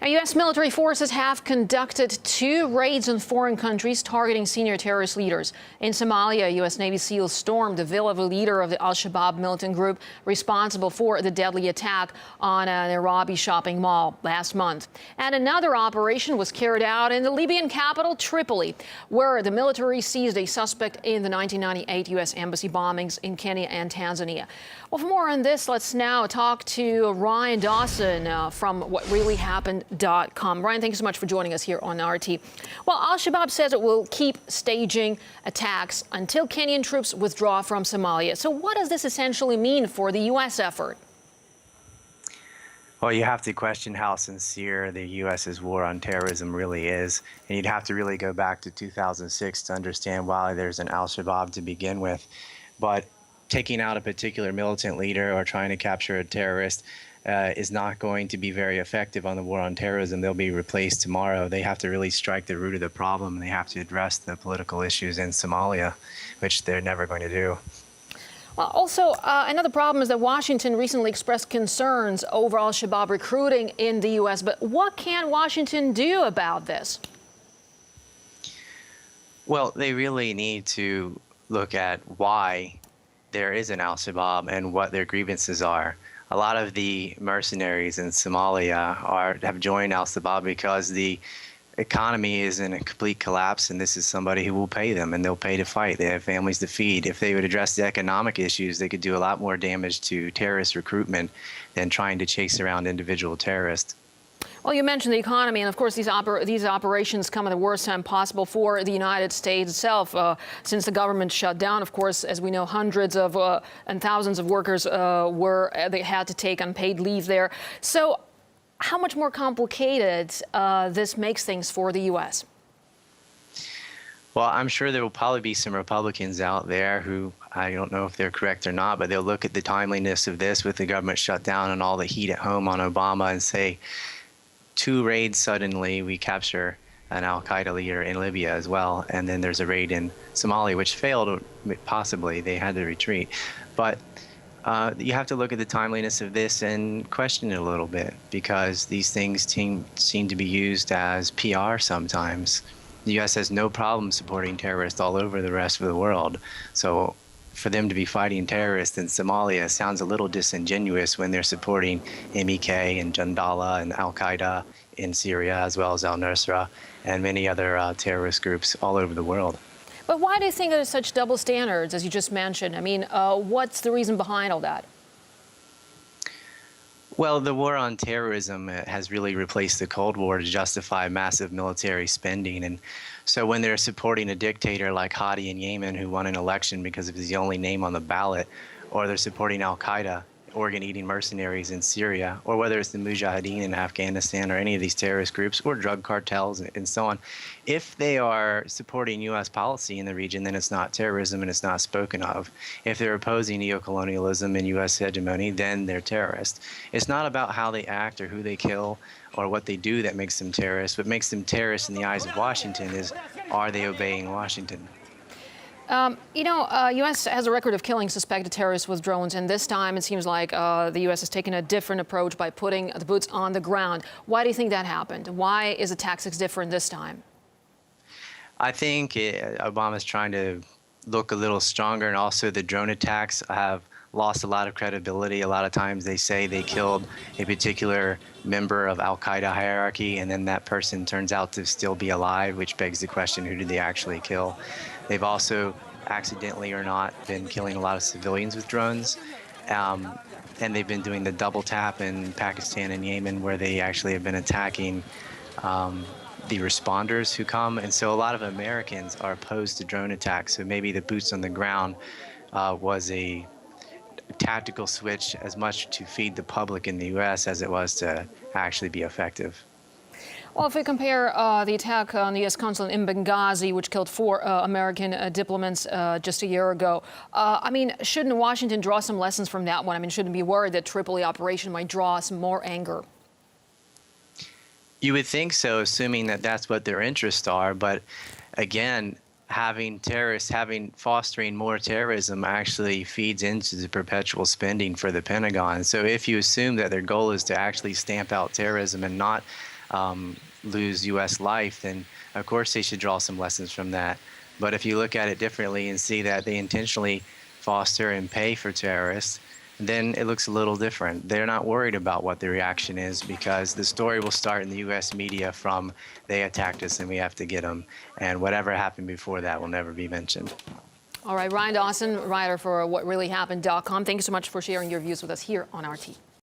Now, U.S. military forces have conducted 2 raids on foreign countries targeting senior terrorist leaders. In Somalia, U.S. Navy SEALs stormed the villa of a leader of the al-Shabab militant group responsible for the deadly attack on a Nairobi shopping mall last month. And another operation was carried out in the Libyan capital, Tripoli, where the military seized a suspect in the 1998 U.S. embassy bombings in Kenya and Tanzania. Well, for more on this, let's now talk to Ryan Dawson from WhatReallyHappened.com. Ryan, thank you so much for joining us here on RT. Well, al-Shabab says it will keep staging attacks until Kenyan troops withdraw from Somalia. So what does this essentially mean for the U.S. effort? Well, you have to question how sincere the U.S.'s war on terrorism really is. And you'd have to really go back to 2006 to understand why there's an al-Shabab to begin with. But taking out a particular militant leader or trying to capture a terrorist is not going to be very effective on the war on terrorism. They'll be replaced tomorrow. They have to really strike the root of the problem. They have to address the political issues in Somalia, which they're never going to do. Well, also, another problem is that Washington recently expressed concerns over al-Shabaab recruiting in the U.S. But what can Washington do about this? Well, they really need to look at why there is an al-Shabaab and what their grievances are. A lot of the mercenaries in Somalia have joined al-Shabaab because the economy is in a complete collapse, and this is somebody who will pay them, and they'll pay to fight. They have families to feed. If they would address the economic issues, they could do a lot more damage to terrorist recruitment than trying to chase around individual terrorists. Well, you mentioned the economy, and of course these operations come at the worst time possible for the United States itself. Since the government shut down, of course, as we know, hundreds of and thousands of workers they had to take unpaid leave there. So how much more complicated this makes things for the U.S.? Well, I'm sure there will probably be some Republicans out there who, I don't know if they're correct or not, but they'll look at the timeliness of this with the government shut down and all the heat at home on Obama and say, 2 raids suddenly, we capture an al-Qaeda leader in Libya as well, and then there's a raid in Somalia, which failed, possibly. They had to retreat. But you have to look at the timeliness of this and question it a little bit, because these things seem to be used as PR sometimes. The U.S. has no problem supporting terrorists all over the rest of the world. So for them to be fighting terrorists in Somalia sounds a little disingenuous when they're supporting MEK and Jandala and al-Qaeda in Syria, as well as al-Nusra and many other terrorist groups all over the world. But why do you think there's such double standards, as you just mentioned? I mean, what's the reason behind all that? Well, the war on terrorism has really replaced the Cold War to justify massive military spending. And so when they're supporting a dictator like Hadi in Yemen, who won an election because it was the only name on the ballot, or they're supporting al-Qaeda, organ-eating mercenaries in Syria, or whether it's the Mujahideen in Afghanistan or any of these terrorist groups or drug cartels and so on, if they are supporting U.S. policy in the region, then it's not terrorism and it's not spoken of. If they're opposing neocolonialism and U.S. hegemony, then they're terrorists. It's not about how they act or who they kill or what they do that makes them terrorists. What makes them terrorists in the eyes of Washington is, are they obeying Washington? U.S. has a record of killing suspected terrorists with drones, and this time it seems like the U.S. has taken a different approach by putting the boots on the ground. Why do you think that happened? Why is the tactics different this time? I think Obama's trying to look a little stronger, and also the drone attacks have lost a lot of credibility. A lot of times they say they killed a particular member of al-Qaeda hierarchy, and then that person turns out to still be alive, which begs the question, who did they actually kill? They've also, accidentally or not, been killing a lot of civilians with drones. And they've been doing the double tap in Pakistan and Yemen, where they actually have been attacking the responders who come. And so a lot of Americans are opposed to drone attacks. So maybe the boots on the ground was a tactical switch as much to feed the public in the U.S. as it was to actually be effective. Well, if we compare the attack on the U.S. consulate in Benghazi, which killed 4 American diplomats just a year ago, I mean, shouldn't Washington draw some lessons from that one? I mean, shouldn't be worried that Tripoli operation might draw some more anger? You would think so, assuming that that's what their interests are. But again, having terrorists, fostering more terrorism actually feeds into the perpetual spending for the Pentagon. So if you assume that their goal is to actually stamp out terrorism and not lose U.S. life, then of course they should draw some lessons from that. But if you look at it differently and see that they intentionally foster and pay for terrorists, then it looks a little different. They're not worried about what the reaction is because the story will start in the U.S. media from they attacked us and we have to get them. And whatever happened before that will never be mentioned. All right, Ryan Dawson, writer for whatreallyhappened.com. Thank you so much for sharing your views with us here on RT.